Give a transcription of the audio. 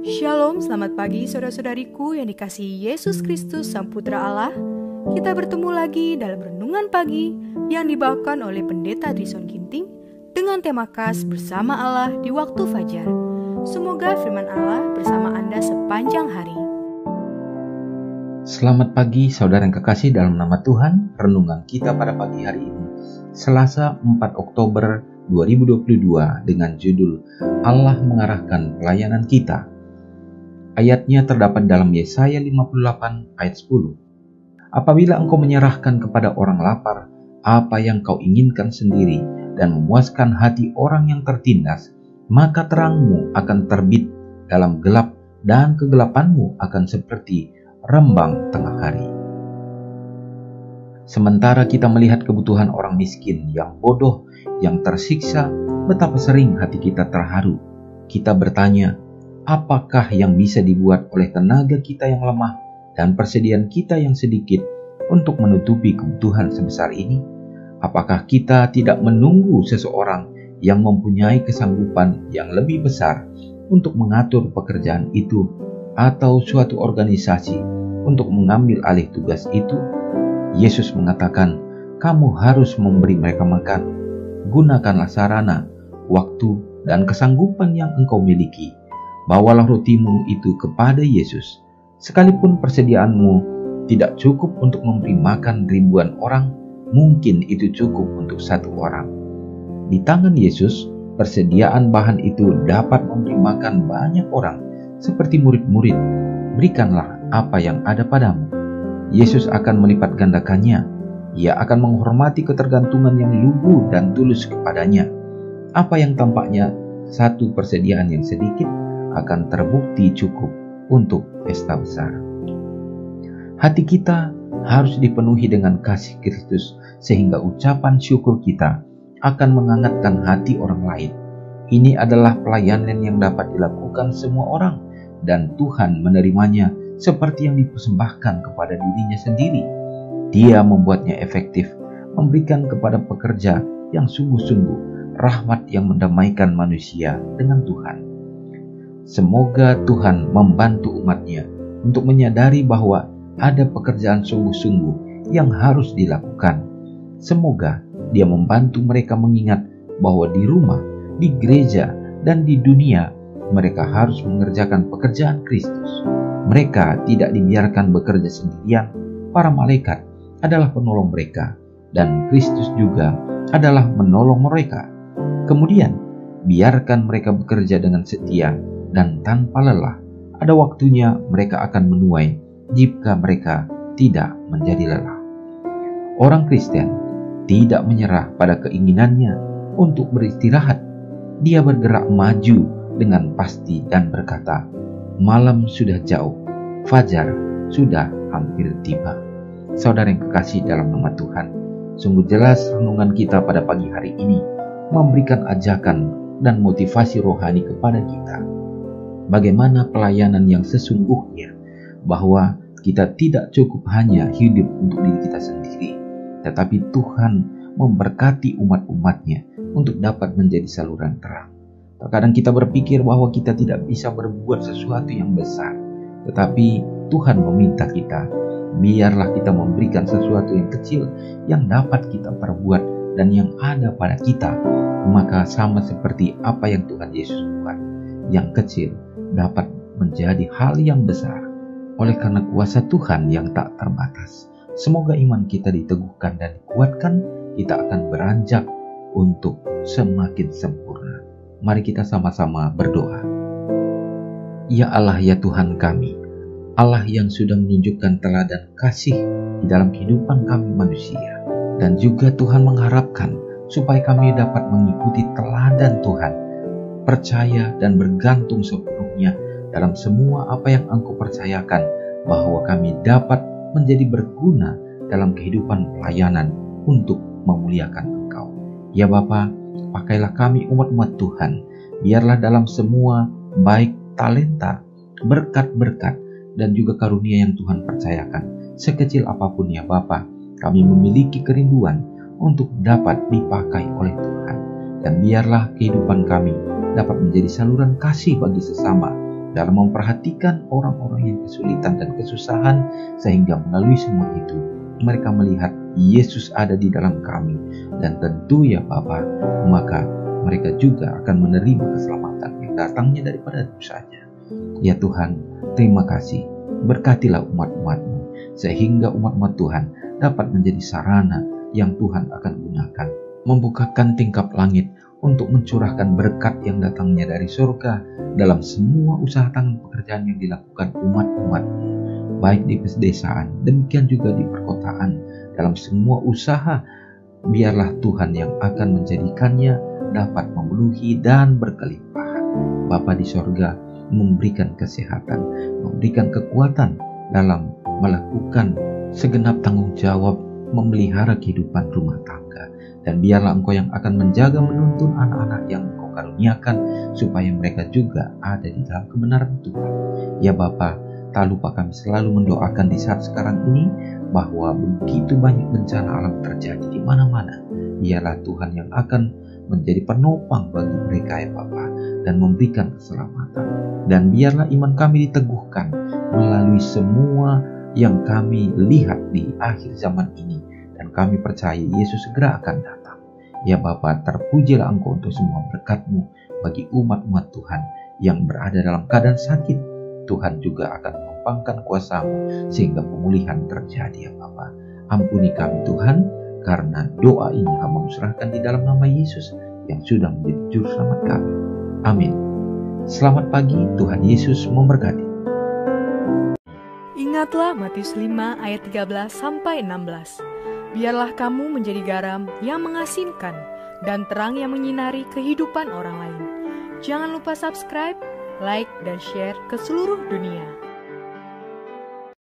Shalom, selamat pagi saudara-saudariku yang dikasihi Yesus Kristus Sang Putra Allah. Kita bertemu lagi dalam Renungan Pagi yang dibawakan oleh Pendeta Trison Ginting dengan tema khas Bersama Allah di Waktu Fajar. Semoga firman Allah bersama Anda sepanjang hari. Selamat pagi saudara yang kekasih dalam nama Tuhan. Renungan kita pada pagi hari ini Selasa 4 Oktober 2022 dengan judul Allah mengarahkan pelayanan kita. Ayatnya terdapat dalam Yesaya 58 ayat 10. Apabila engkau menyerahkan kepada orang lapar apa yang kau inginkan sendiri dan memuaskan hati orang yang tertindas, maka terangmu akan terbit dalam gelap dan kegelapanmu akan seperti rembang tengah hari. Sementara kita melihat kebutuhan orang miskin yang bodoh, yang tersiksa, betapa sering hati kita terharu. Kita bertanya, apakah yang bisa dibuat oleh tenaga kita yang lemah dan persediaan kita yang sedikit untuk menutupi kebutuhan sebesar ini? Apakah kita tidak menunggu seseorang yang mempunyai kesanggupan yang lebih besar untuk mengatur pekerjaan itu, atau suatu organisasi untuk mengambil alih tugas itu? Yesus mengatakan, kamu harus memberi mereka makan. Gunakanlah sarana, waktu, dan kesanggupan yang engkau miliki. Bawalah rotimu itu kepada Yesus. Sekalipun persediaanmu tidak cukup untuk memberi makan ribuan orang, mungkin itu cukup untuk satu orang. Di tangan Yesus, persediaan bahan itu dapat memberi makan banyak orang, seperti murid-murid. Berikanlah apa yang ada padamu. Yesus akan melipat gandakannya. Ia akan menghormati ketergantungan yang lugu dan tulus kepadanya. Apa yang tampaknya satu persediaan yang sedikit akan terbukti cukup untuk pesta besar. Hati kita harus dipenuhi dengan kasih Kristus sehingga ucapan syukur kita akan menghangatkan hati orang lain. Ini adalah pelayanan yang dapat dilakukan semua orang dan Tuhan menerimanya seperti yang dipersembahkan kepada dirinya sendiri. Dia membuatnya efektif, memberikan kepada pekerja yang sungguh-sungguh rahmat yang mendamaikan manusia dengan Tuhan. Semoga Tuhan membantu umatnya untuk menyadari bahwa ada pekerjaan sungguh-sungguh yang harus dilakukan. Semoga Dia membantu mereka mengingat bahwa di rumah, di gereja, dan di dunia mereka harus mengerjakan pekerjaan Kristus. Mereka tidak dibiarkan bekerja sendirian. Para malaikat adalah penolong mereka dan Kristus juga adalah menolong mereka. Kemudian biarkan mereka bekerja dengan setia dan tanpa lelah. Ada waktunya mereka akan menuai jika mereka tidak menjadi lelah. Orang Kristen tidak menyerah pada keinginannya untuk beristirahat. Dia bergerak maju dengan pasti dan berkata, malam sudah jauh, fajar sudah hampir tiba. Saudara yang kekasih dalam nama Tuhan, sungguh jelas renungan kita pada pagi hari ini memberikan ajakan dan motivasi rohani kepada kita. Bagaimana pelayanan yang sesungguhnya, bahwa kita tidak cukup hanya hidup untuk diri kita sendiri, tetapi Tuhan memberkati umat-umatnya untuk dapat menjadi saluran terang. Terkadang kita berpikir bahwa kita tidak bisa berbuat sesuatu yang besar, tetapi Tuhan meminta kita, biarlah kita memberikan sesuatu yang kecil yang dapat kita perbuat dan yang ada pada kita. Maka sama seperti apa yang Tuhan Yesus buat, yang kecil dapat menjadi hal yang besar oleh karena kuasa Tuhan yang tak terbatas. Semoga iman kita diteguhkan dan dikuatkan, kita akan beranjak untuk semakin sempurna. Mari kita sama-sama berdoa. Ya Allah, ya Tuhan kami, Allah yang sudah menunjukkan teladan kasih di dalam kehidupan kami manusia, dan juga Tuhan mengharapkan supaya kami dapat mengikuti teladan Tuhan, percaya dan bergantung sepenuhnya dalam semua apa yang Engkau percayakan, bahwa kami dapat menjadi berguna dalam kehidupan pelayanan untuk memuliakan Engkau. Ya Bapa, pakailah kami umat-umat Tuhan, biarlah dalam semua baik talenta, berkat-berkat, dan juga karunia yang Tuhan percayakan, sekecil apapun ya Bapa, kami memiliki kerinduan untuk dapat dipakai oleh Tuhan. Dan biarlah kehidupan kami dapat menjadi saluran kasih bagi sesama, dalam memperhatikan orang-orang yang kesulitan dan kesusahan, sehingga melalui semua itu mereka melihat Yesus ada di dalam kami. Dan tentu ya Bapa, maka mereka juga akan menerima keselamatan yang datangnya daripada dosanya. Ya Tuhan, terima kasih. Berkatilah umat-umat-Mu, sehingga umat-umat Tuhan dapat menjadi sarana yang Tuhan akan gunakan, membukakan tingkap langit untuk mencurahkan berkat yang datangnya dari surga dalam semua usaha tangan pekerjaan yang dilakukan umat-umat-Mu, baik di pedesaan, demikian juga di perkotaan. Dalam semua usaha, biarlah Tuhan yang akan menjadikannya dapat memenuhi dan berkelimpahan. Bapa di sorga, memberikan kesehatan, memberikan kekuatan dalam melakukan segenap tanggung jawab memelihara kehidupan rumah tangga. Dan biarlah Engkau yang akan menjaga menuntun anak-anak yang Engkau karuniakan, supaya mereka juga ada di dalam kebenaran Tuhan. Ya Bapa, tak lupa kami selalu mendoakan di saat sekarang ini, bahwa begitu banyak bencana alam terjadi di mana-mana. Biarlah Tuhan yang akan menjadi penopang bagi mereka ya Bapa, dan memberikan keselamatan. Dan biarlah iman kami diteguhkan melalui semua yang kami lihat di akhir zaman ini. Dan kami percaya Yesus segera akan datang. Ya Bapa, terpujilah Engkau untuk semua berkat-Mu bagi umat-umat Tuhan yang berada dalam keadaan sakit. Tuhan juga akan menumpangkan kuasa-Mu sehingga pemulihan terjadi ya Bapa. Ampuni kami Tuhan, karena doa ini hamba serahkan di dalam nama Yesus yang sudah menjadi juru selamat kami. Amin. Selamat pagi, Tuhan Yesus memberkati. Ingatlah Matius 5 ayat 13-16. Biarlah kamu menjadi garam yang mengasinkan dan terang yang menyinari kehidupan orang lain. Jangan lupa subscribe, like, dan share ke seluruh dunia.